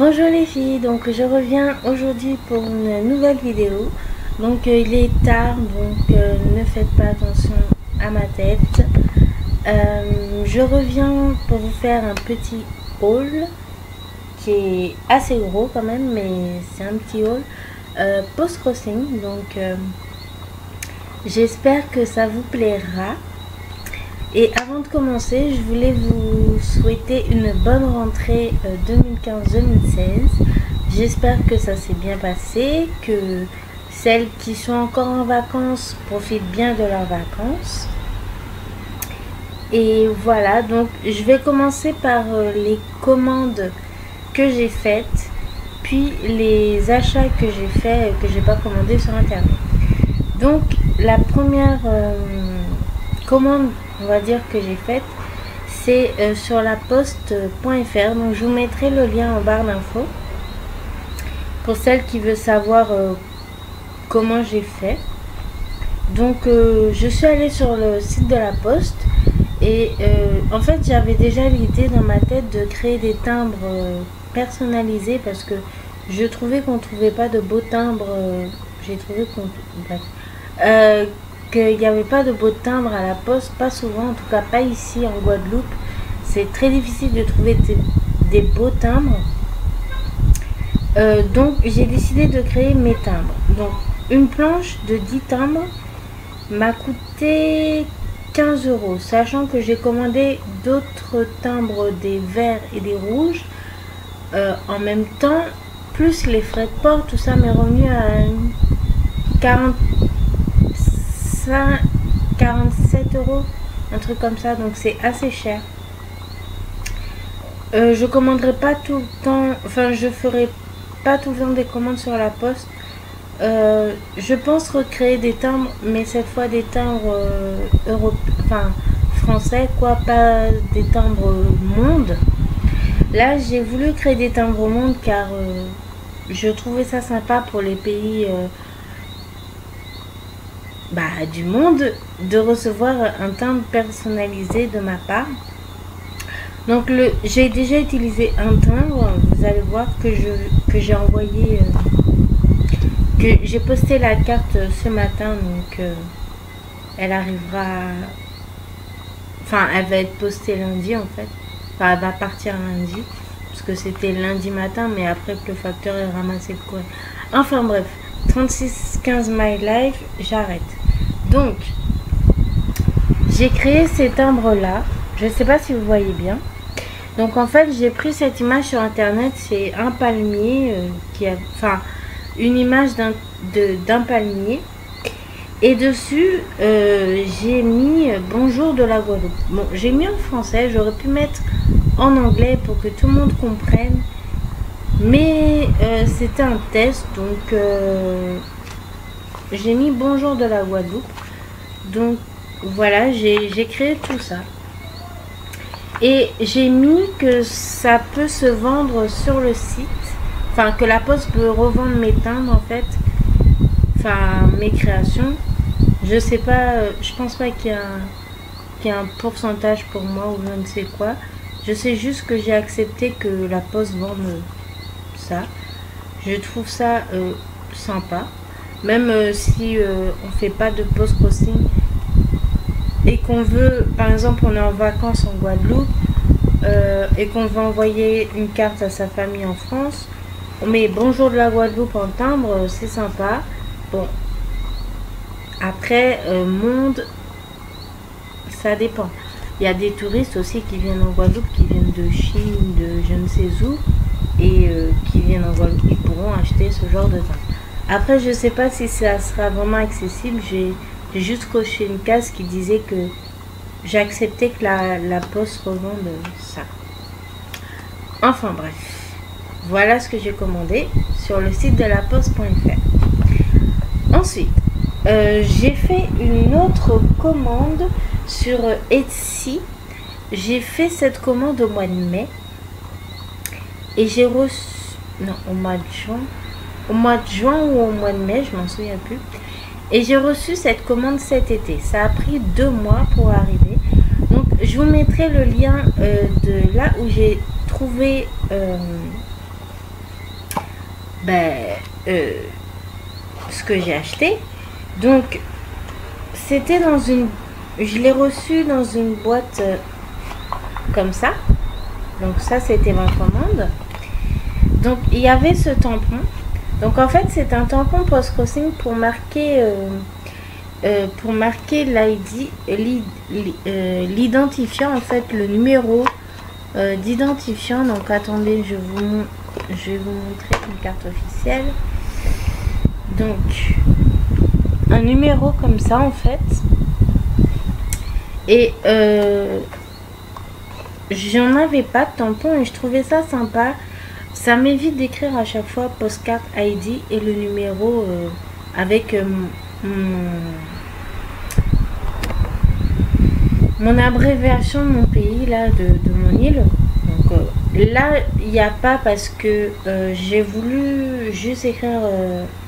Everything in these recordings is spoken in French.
Bonjour les filles, donc je reviens aujourd'hui pour une nouvelle vidéo. Donc il est tard, donc ne faites pas attention à ma tête. Je reviens pour vous faire un petit haul qui est assez gros quand même, mais c'est un petit haul post-crossing. Donc j'espère que ça vous plaira. Et avant de commencer, je voulais vous souhaiter une bonne rentrée 2015-2016. J'espère que ça s'est bien passé, que celles qui sont encore en vacances profitent bien de leurs vacances. Et voilà, donc je vais commencer par les commandes que j'ai faites, puis les achats que j'ai faits, que j'ai pas commandé sur internet. Donc la première commande, on va dire, que j'ai faite, c'est sur laposte.fr. donc je vous mettrai le lien en barre d'infos pour celles qui veulent savoir comment j'ai fait. Donc je suis allée sur le site de la poste et en fait j'avais déjà l'idée dans ma tête de créer des timbres personnalisés parce que je trouvais qu'on trouvait pas de beaux timbres. J'ai trouvé qu'on qu'il n'y avait pas de beaux timbres à la poste, pas souvent, en tout cas pas ici en Guadeloupe. C'est très difficile de trouver des beaux timbres. Donc j'ai décidé de créer mes timbres. Donc une planche de 10 timbres m'a coûté 15 €, sachant que j'ai commandé d'autres timbres, des verts et des rouges en même temps, plus les frais de port, tout ça m'est revenu à 47 €, un truc comme ça, donc c'est assez cher. Je commanderai pas tout le temps, enfin je ferai pas tout le temps des commandes sur la poste. Je pense recréer des timbres, mais cette fois des timbres français, quoi, pas des timbres monde. Là j'ai voulu créer des timbres monde car je trouvais ça sympa pour les pays du monde de recevoir un timbre personnalisé de ma part. Donc j'ai déjà utilisé un timbre, vous allez voir que j'ai envoyé, que j'ai posté la carte ce matin, donc elle arrivera, enfin elle va être postée lundi en fait, enfin elle va partir lundi parce que c'était lundi matin, mais après que le facteur ait ramassé le courrier. Enfin bref, 3615 My Life, j'arrête. Donc j'ai créé ces timbres là, je sais pas si vous voyez bien. Donc en fait j'ai pris cette image sur internet, c'est un palmier une image d'un palmier, et dessus j'ai mis bonjour de la Guadeloupe. Bon, j'ai mis en français, j'aurais pu mettre en anglais pour que tout le monde comprenne, mais c'était un test, donc j'ai mis bonjour de la Guadeloupe. Donc voilà, j'ai créé tout ça et j'ai mis que ça peut se vendre sur le site, enfin que la poste peut revendre mes timbres en fait, enfin mes créations. Je sais pas, je pense pas qu'il y a un pourcentage pour moi ou je ne sais quoi. Je sais juste que j'ai accepté que la poste vende ça. Je trouve ça sympa, même si on fait pas de post-crossing et qu'on veut, par exemple on est en vacances en Guadeloupe et qu'on veut envoyer une carte à sa famille en France, on met bonjour de la Guadeloupe en timbre, c'est sympa. Bon, après monde, ça dépend. Il y a des touristes aussi qui viennent en Guadeloupe, qui viennent de Chine, de je ne sais où, et qui viennent en Guadeloupe, ils pourront acheter ce genre de timbre. Après je sais pas si ça sera vraiment accessible. J'ai juste coché une case qui disait que j'ai accepté que la poste revende ça. Enfin bref, voilà ce que j'ai commandé sur le site de laposte.fr. Ensuite, j'ai fait une autre commande sur Etsy. J'ai fait cette commande au mois de mai et j'ai reçu, non, au mois de juin ou au mois de mai, je m'en souviens plus. Et j'ai reçu cette commande cet été. Ça a pris 2 mois pour arriver. Donc je vous mettrai le lien de là où j'ai trouvé ce que j'ai acheté. Donc c'était dans une, je l'ai reçu dans une boîte comme ça. Donc ça c'était ma commande. Donc il y avait ce tampon. Donc en fait c'est un tampon post-crossing pour marquer l'identifiant, en fait le numéro d'identifiant. Donc attendez, je vais vous montrer une carte officielle. Donc un numéro comme ça en fait. Et j'en avais pas de tampon et je trouvais ça sympa. Ça m'évite d'écrire à chaque fois postcard ID et le numéro avec mon abréviation de mon pays, là, de mon île. Donc là, il n'y a pas parce que j'ai voulu juste écrire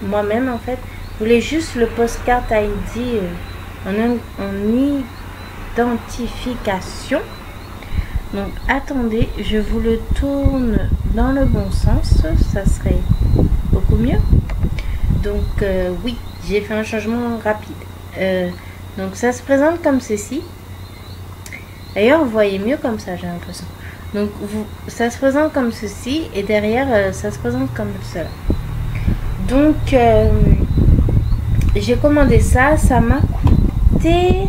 moi-même en fait. Je voulais juste le postcard ID en identification. Donc attendez, je vous le tourne dans le bon sens, ça serait beaucoup mieux. Donc oui, j'ai fait un changement rapide. Donc ça se présente comme ceci. D'ailleurs, vous voyez mieux comme ça, j'ai l'impression. Donc ça se présente comme ceci et derrière, ça se présente comme cela. Donc j'ai commandé ça, ça m'a coûté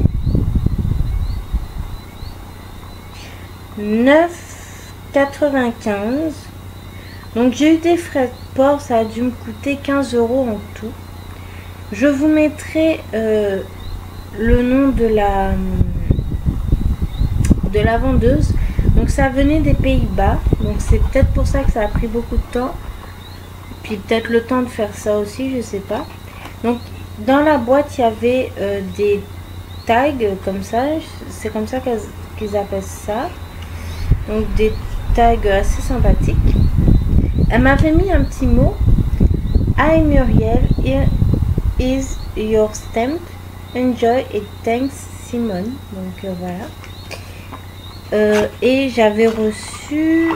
9,95. Donc j'ai eu des frais de port, ça a dû me coûter 15 € en tout. Je vous mettrai le nom de la vendeuse. Donc ça venait des Pays-Bas, donc c'est peut-être pour ça que ça a pris beaucoup de temps, puis peut-être le temps de faire ça aussi, je sais pas. Donc dans la boîte il y avait des tags comme ça, c'est comme ça qu'ils appellent ça. Donc des tags assez sympathiques. Elle m'avait mis un petit mot: Hi Muriel, here is your stamp, enjoy it, thanks Simone. Donc voilà. Et j'avais reçu,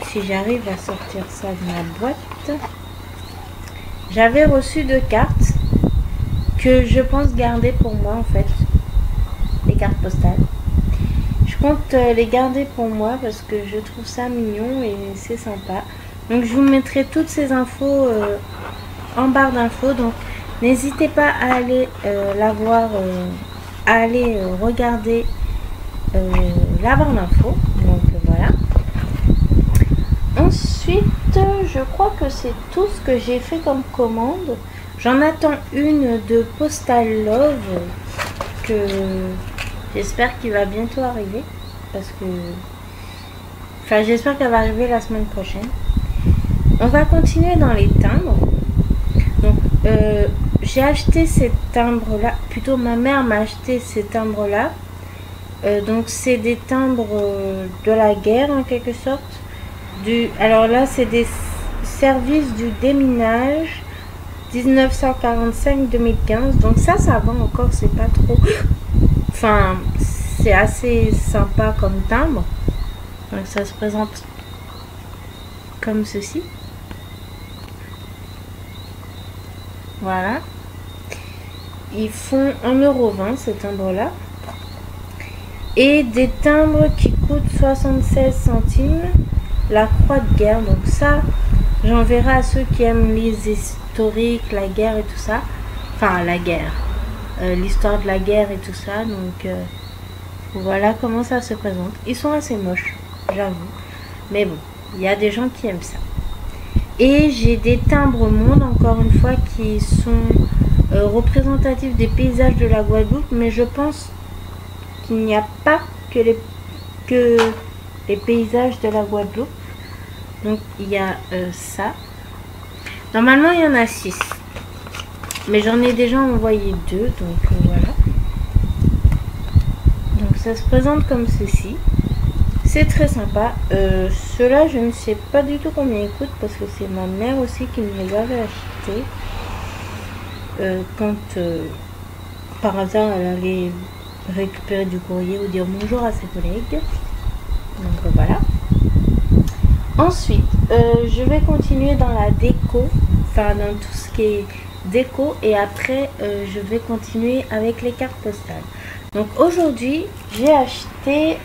si j'arrive à sortir ça de ma boîte, j'avais reçu 2 cartes que je pense garder pour moi en fait, les cartes postales. Je compte les garder pour moi parce que je trouve ça mignon et c'est sympa. Donc je vous mettrai toutes ces infos en barre d'infos. Donc n'hésitez pas à aller la voir, à aller regarder la barre d'infos. Donc voilà. Ensuite, je crois que c'est tout ce que j'ai fait comme commande. J'en attends une de Postal Love que j'espère qu'il va bientôt arriver, parce que, enfin, j'espère qu'elle va arriver la semaine prochaine. On va continuer dans les timbres. Donc, j'ai acheté ces timbres-là, plutôt ma mère m'a acheté ces timbres-là. Donc, c'est des timbres de la guerre en quelque sorte. Alors là, c'est des services du déminage 1945-2015. Donc ça va encore, c'est pas trop. Enfin, c'est assez sympa comme timbre. Donc ça se présente comme ceci. Voilà. Ils font 1,20 € ces timbres-là. Et des timbres qui coûtent 76 centimes. La croix de guerre. Donc ça, j'enverrai à ceux qui aiment les historiques, la guerre et tout ça. Enfin, la guerre. L'histoire de la guerre et tout ça. Donc voilà comment ça se présente. Ils sont assez moches, j'avoue. Mais bon, il y a des gens qui aiment ça. Et j'ai des timbres monde, encore une fois, qui sont représentatifs des paysages de la Guadeloupe. Mais je pense qu'il n'y a pas que les paysages de la Guadeloupe. Donc il y a ça. Normalement il y en a 6. Mais j'en ai déjà envoyé 2. Donc voilà. Donc ça se présente comme ceci. C'est très sympa. Ceux-là je ne sais pas du tout combien ils coûtent, parce que c'est ma mère aussi qui me les avait achetés. Quand par hasard elle allait récupérer du courrier ou dire bonjour à ses collègues. Donc voilà. Ensuite, je vais continuer dans la déco. enfin dans tout ce qui est déco, et après je vais continuer avec les cartes postales. Donc aujourd'hui j'ai acheté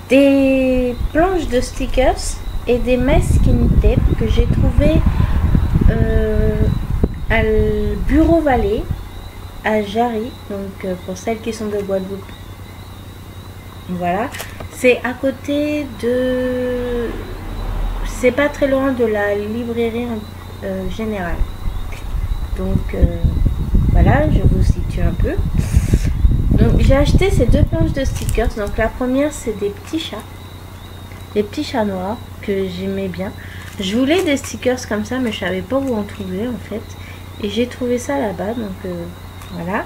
des planches de stickers et des masking tape que j'ai trouvé à Bureau Vallée à Jarry, donc pour celles qui sont de Guadeloupe. Voilà, c'est à côté de, c'est pas très loin de la librairie générale. Donc voilà, je vous situe un peu. Donc j'ai acheté ces deux planches de stickers. Donc la première, c'est des petits chats noirs que j'aimais bien. Je voulais des stickers comme ça, mais je savais pas où en trouver en fait, et j'ai trouvé ça là-bas. Donc voilà.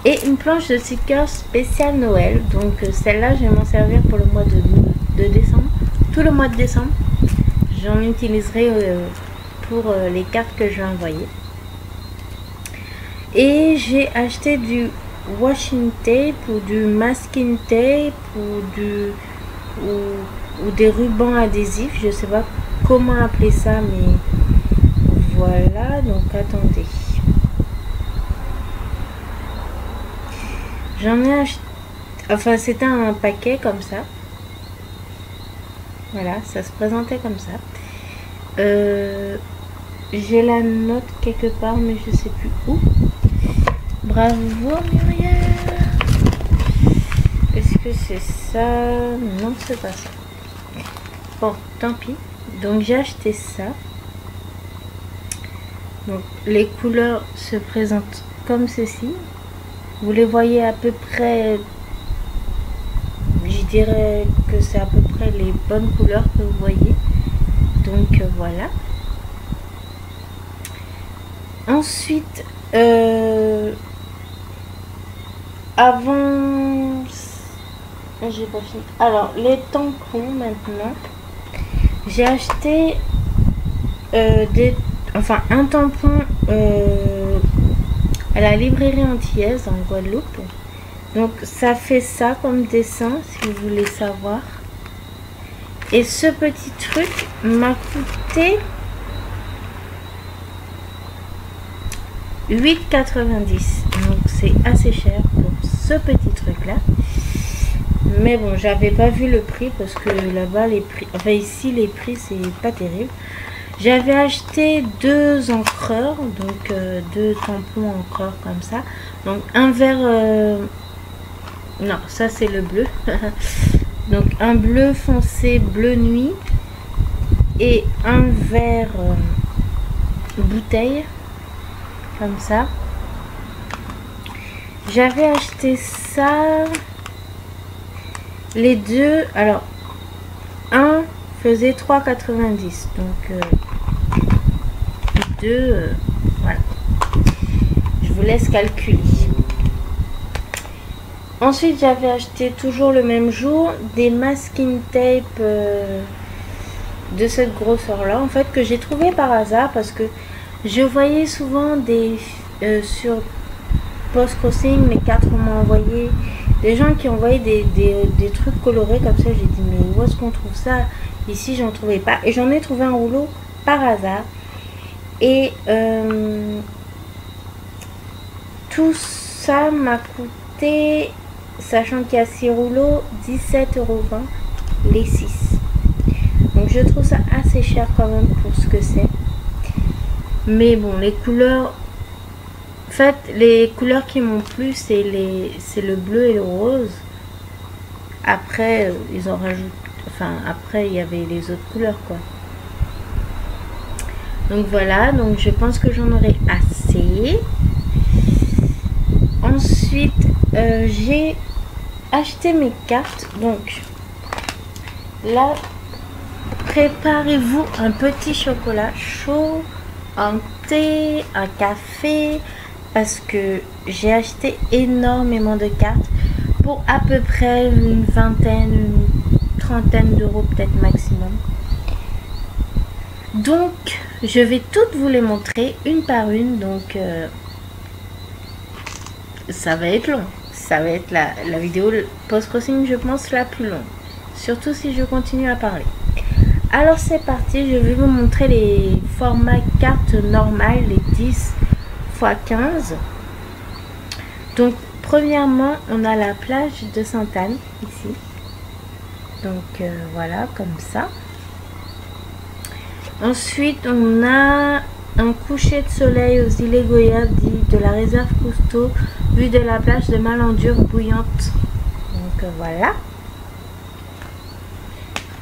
Et une planche de stickers spéciale Noël. Donc celle-là, je vais m'en servir pour le mois de décembre. Tout le mois de décembre, j'en utiliserai pour les cartes que je vais envoyer. Et j'ai acheté du washing tape ou du masking tape ou des rubans adhésifs. Je sais pas comment appeler ça, mais voilà. Donc attendez. J'en ai acheté, enfin c'était un paquet comme ça. Voilà, ça se présentait comme ça. J'ai la note quelque part, mais je sais plus où. Bravo Muriel. Est-ce que c'est ça? Non, c'est pas ça. Bon, tant pis. Donc j'ai acheté ça. Donc les couleurs se présentent comme ceci. Vous les voyez à peu près, je dirais que c'est à peu près les bonnes couleurs que vous voyez. Donc voilà. Ensuite, avant, j'ai pas fini. Alors les tampons maintenant. J'ai acheté un tampon à la librairie antillaise en Guadeloupe. Donc ça fait ça comme dessin si vous voulez savoir. Et ce petit truc m'a coûté 8,90. Donc c'est assez cher pour ce petit truc là. Mais bon, j'avais pas vu le prix parce que là-bas les prix, enfin ici les prix c'est pas terrible. J'avais acheté deux encreurs, donc deux tampons encreurs comme ça. Donc un vert, non ça c'est le bleu. Donc un bleu foncé, bleu nuit, et un vert bouteille comme ça. J'avais acheté ça, les deux, alors un faisait 3,90, donc deux, voilà, je vous laisse calculer. Ensuite j'avais acheté toujours le même jour des masking tape de cette grosseur là, en fait, que j'ai trouvé par hasard parce que je voyais souvent des sur Post Crossing, les 4 m'ont envoyé des gens qui envoyaient des trucs colorés comme ça. J'ai dit mais où est-ce qu'on trouve ça? Ici j'en trouvais pas, et j'en ai trouvé un rouleau par hasard. Et tout ça m'a coûté, sachant qu'il y a 6 rouleaux, 17,20 € les 6. Donc je trouve ça assez cher quand même pour ce que c'est. Mais bon, les couleurs, en fait les couleurs qui m'ont plu c'est le bleu et le rose. Après ils en rajoutent, enfin après il y avait les autres couleurs quoi. Donc voilà, donc je pense que j'en aurai assez. Ensuite j'ai acheté mes cartes. Donc là, préparez-vous un petit chocolat chaud, un thé, un café, parce que j'ai acheté énormément de cartes pour à peu près une vingtaine, une trentaine d'euros peut-être maximum. Donc je vais toutes vous les montrer une par une. Donc ça va être long, ça va être la vidéo Post Crossing je pense la plus longue, surtout si je continue à parler. Alors c'est parti, je vais vous montrer les formats cartes normales, les 10 x 15. Donc premièrement, on a la plage de Sainte-Anne ici. Donc voilà, comme ça. Ensuite, on a un coucher de soleil aux îles Goyaves de la réserve Cousteau, vue de la plage de Malandure bouillante. Donc voilà.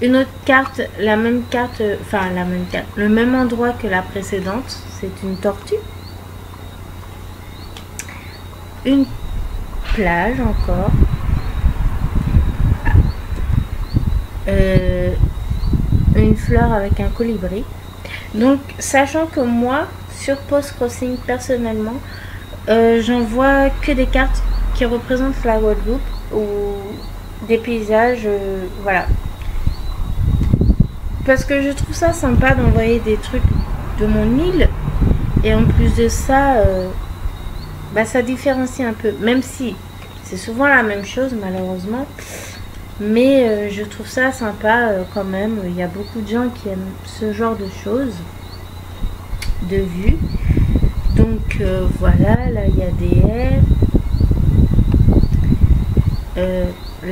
Une autre carte, la même carte, enfin la même carte, le même endroit que la précédente, c'est une tortue. Une plage encore. Une fleur avec un colibri. Donc sachant que moi sur Post Crossing personnellement j'en vois que des cartes qui représentent la Guadeloupe ou des paysages, voilà, parce que je trouve ça sympa d'envoyer des trucs de mon île, et en plus de ça ça différencie un peu, même si c'est souvent la même chose malheureusement. Mais je trouve ça sympa quand même. Il y a beaucoup de gens qui aiment ce genre de choses, de vue. Donc voilà, là il y a des haies.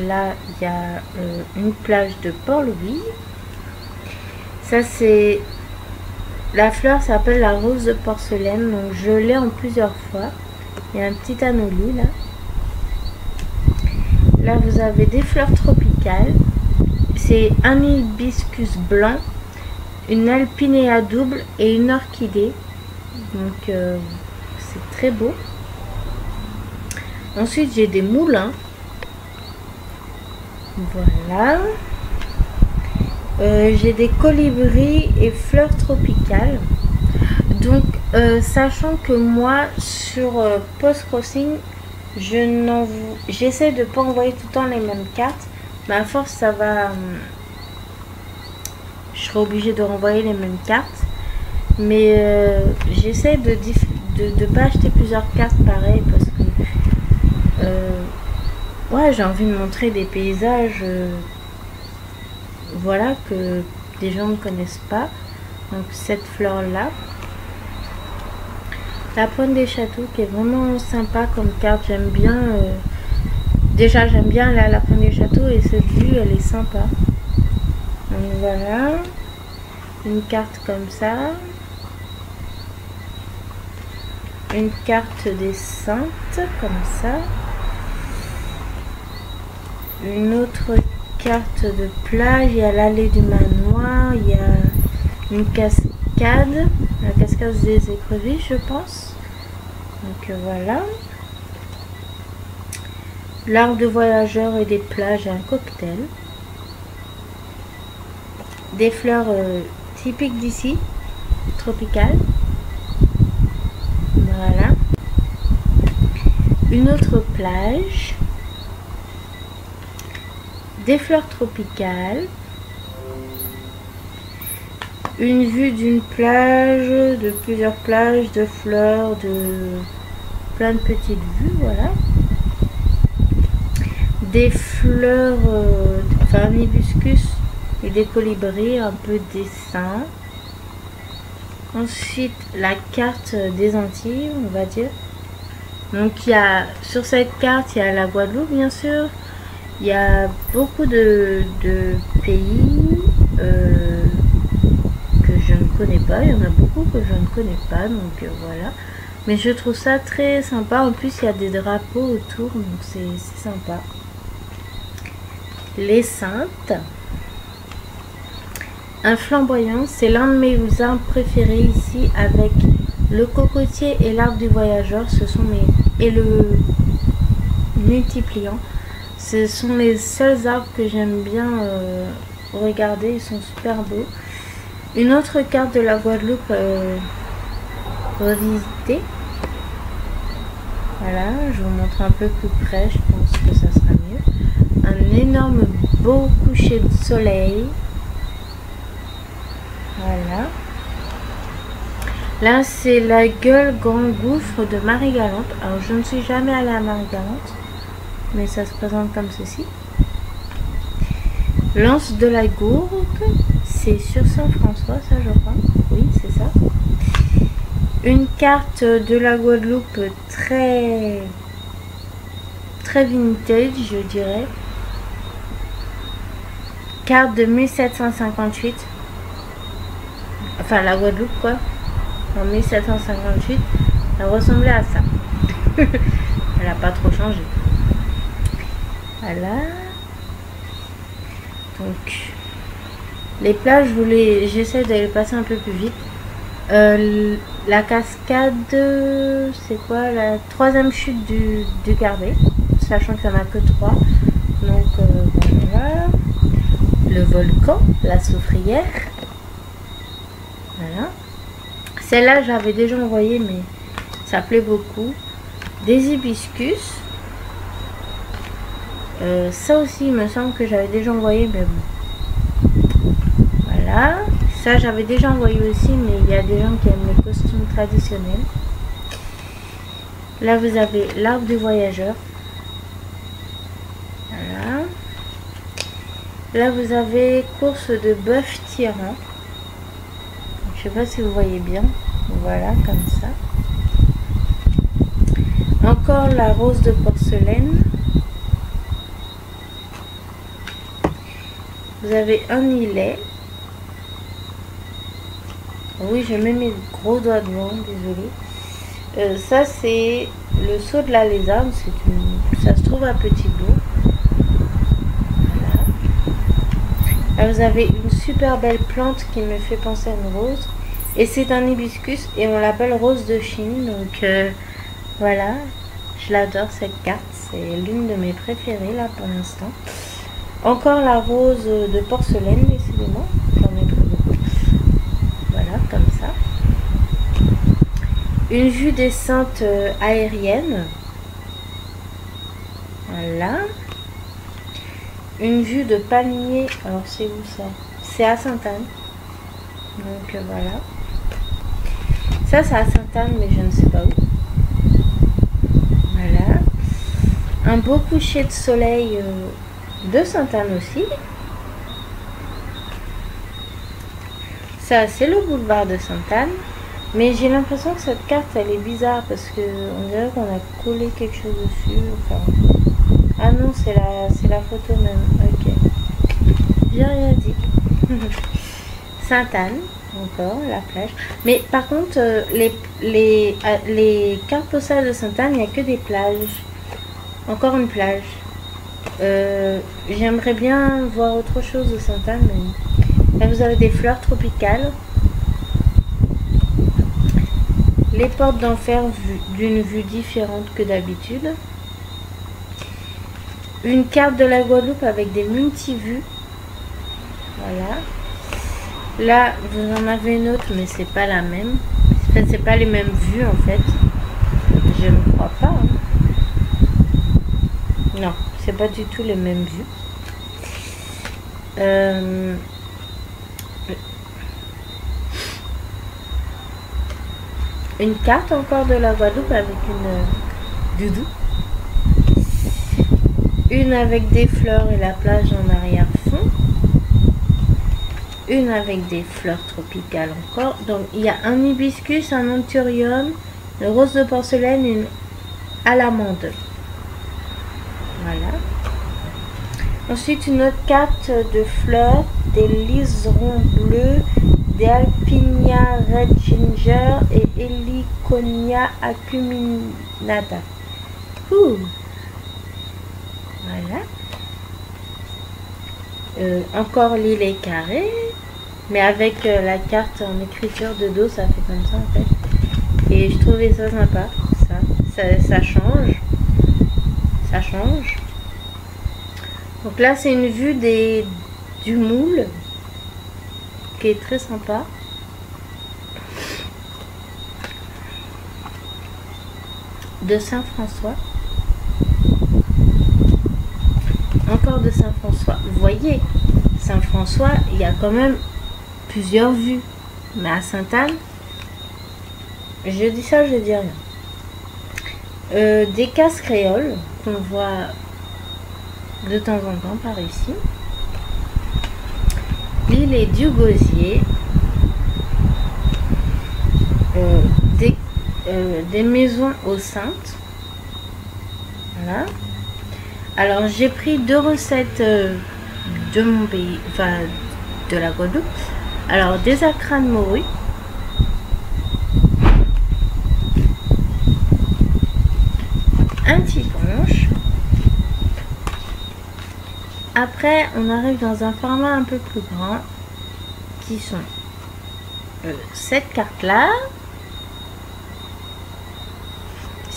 Là il y a une plage de Port-Louis. Ça c'est... La fleur s'appelle la rose de porcelaine. Donc je l'ai en plusieurs fois. Il y a un petit anneau-lit là. Là, vous avez des fleurs tropicales. C'est un hibiscus blanc, une alpinéa double et une orchidée. Donc, c'est très beau. Ensuite, j'ai des moulins. Voilà. J'ai des colibris et fleurs tropicales. Donc, sachant que moi, sur Post Crossing, j'essaie de ne pas envoyer tout le temps les mêmes cartes, mais à force ça va, je serai obligée de renvoyer les mêmes cartes, mais j'essaie de pas acheter plusieurs cartes pareilles, parce que ouais, j'ai envie de montrer des paysages voilà, que des gens ne connaissent pas. Donc cette fleur là, la pointe des châteaux qui est vraiment sympa comme carte, j'aime bien. Déjà j'aime bien la pointe des châteaux, et cette vue elle est sympa. Donc voilà, une carte comme ça, une carte des saintes comme ça, une autre carte de plage, il y a l'allée du manoir, il y a une cascade, la cascade des écrevisses je pense. Donc voilà, l'arbre de voyageurs et des plages, un cocktail, des fleurs typiques d'ici, tropicales. Voilà, une autre plage, des fleurs tropicales, une vue d'une plage, de plusieurs plages, de fleurs, de plein de petites vues, voilà. Des fleurs, enfin un hibiscus et des colibris, un peu dessin. Ensuite la carte des Antilles, on va dire. Donc il y a, sur cette carte, il y a la Guadeloupe bien sûr. Il y a beaucoup de pays que je ne connais pas. Il y en a beaucoup que je ne connais pas, donc voilà. Mais je trouve ça très sympa. En plus, il y a des drapeaux autour, donc c'est sympa. Les Saintes. Un flamboyant, c'est l'un de mes arbres préférés ici, avec le cocotier et l'arbre du voyageur. Ce sont et le multipliant. Ce sont les seuls arbres que j'aime bien regarder, ils sont super beaux. Une autre carte de la Guadeloupe revisitée. Voilà, je vous montre un peu plus près, je pense que ça sera mieux. Un énorme beau coucher de soleil. Voilà. Là, c'est la gueule grand gouffre de Marie-Galante. Alors, je ne suis jamais allée à Marie-Galante, mais ça se présente comme ceci. L'anse de la Gourde, C'est sur Saint-François, ça je crois. Oui, c'est ça. Une carte de la Guadeloupe très vintage, je dirais. Carte de 1758. Enfin, la Guadeloupe, quoi. En 1758, elle ressemblait à ça. Elle n'a pas trop changé. Voilà. Donc, les plages, j'essaie de les passer un peu plus vite. La cascade, c'est quoi? La troisième chute du Gardé, sachant qu'il n'y en a que 3. Donc, voilà. Le volcan, la soufrière. Voilà. Celle-là, j'avais déjà envoyé, mais ça plaît beaucoup. Des hibiscus. Ça aussi, il me semble que j'avais déjà envoyé, mais bon. Voilà. Ça, j'avais déjà envoyé aussi, mais il y a des gens qui aiment les costumes traditionnels. Là, vous avez l'arbre du voyageur. Voilà. Là, vous avez course de bœuf tyran. Je sais pas si vous voyez bien. Voilà, comme ça. Encore la rose de porcelaine. Vous avez un îlet. Oui, je mets mes gros doigts devant, désolé. Ça, c'est le saut de la lézarde. Ça se trouve à Petit-Bourg. Voilà. Là, vous avez une super belle plante qui me fait penser à une rose. Et c'est un hibiscus et on l'appelle rose de Chine. Donc, voilà. Je l'adore, cette carte. C'est l'une de mes préférées, là, pour l'instant. Encore la rose de porcelaine, décidément. J'en ai pris beaucoup. Voilà, comme ça. Une vue des saintes aérienne. Voilà. Une vue de palmier. Alors, c'est où ça? C'est à Sainte-Anne. Donc, voilà. Ça, c'est à Sainte-Anne, mais je ne sais pas où. Voilà. Un beau coucher de soleil de Sainte-Anne aussi. Ça, c'est le boulevard de Sainte-Anne. Mais j'ai l'impression que cette carte, elle est bizarre parce que on dirait qu'on a collé quelque chose dessus. Enfin... Ah non, c'est la photo même. Ok. J'ai rien dit. Sainte-Anne, encore, la plage. Mais par contre, les cartes postales de Sainte-Anne, il n'y a que des plages. Encore une plage. J'aimerais bien voir autre chose de Sainte-Anne, mais là vous avez des fleurs tropicales, les portes d'enfer d'une vue différente que d'habitude, une carte de la Guadeloupe avec des multi-vues. Voilà. Là vous en avez une autre, mais c'est pas la même. Enfin, c'est pas les mêmes vues en fait. Je ne crois pas. Hein. Non. C'est pas du tout les mêmes vues. Une carte encore de la Guadeloupe avec une doudou. Une avec des fleurs et la plage en arrière-fond. Une avec des fleurs tropicales encore. Donc il y a un hibiscus, un anthurium, une rose de porcelaine, une alamande. Voilà. Ensuite, une autre carte de fleurs, des liserons bleus, des alpinia red ginger et heliconia acuminata. Voilà. Encore l'îlet carré, mais avec la carte en écriture de dos, ça fait comme ça en fait. Et je trouvais ça sympa. Ça change. Ça change. Donc là, c'est une vue du moule qui est très sympa. De Saint-François. Encore de Saint-François. Vous voyez, Saint-François, il y a quand même plusieurs vues. Mais à Sainte-Anne, je dis ça, je dis rien. Des cases créoles qu'on voit de temps en temps par ici. L'île et du gosier, des maisons aux saintes. Voilà. Alors j'ai pris 2 recettes de mon pays, enfin de la Guadeloupe. Alors des acras de morue, un petit punch. Après on arrive dans un format un peu plus grand qui sont cette carte là.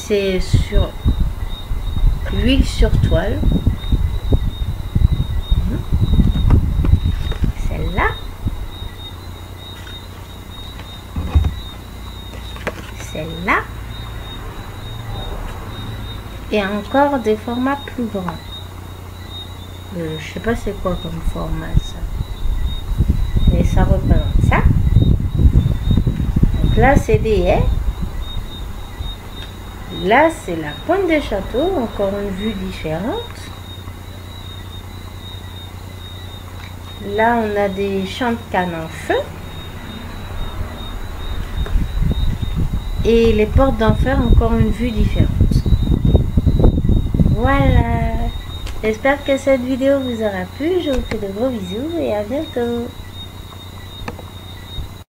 C'est sur l'huile sur toile. Celle-là. Celle-là. Et encore des formats plus grands. Je sais pas c'est quoi comme format ça. Mais ça représente ça. Donc là c'est des haies. Là, c'est la pointe des châteaux, encore une vue différente. Là, on a des champs de canne en feu. Et les portes d'enfer, encore une vue différente. Voilà. J'espère que cette vidéo vous aura plu. Je vous fais de gros bisous et à bientôt.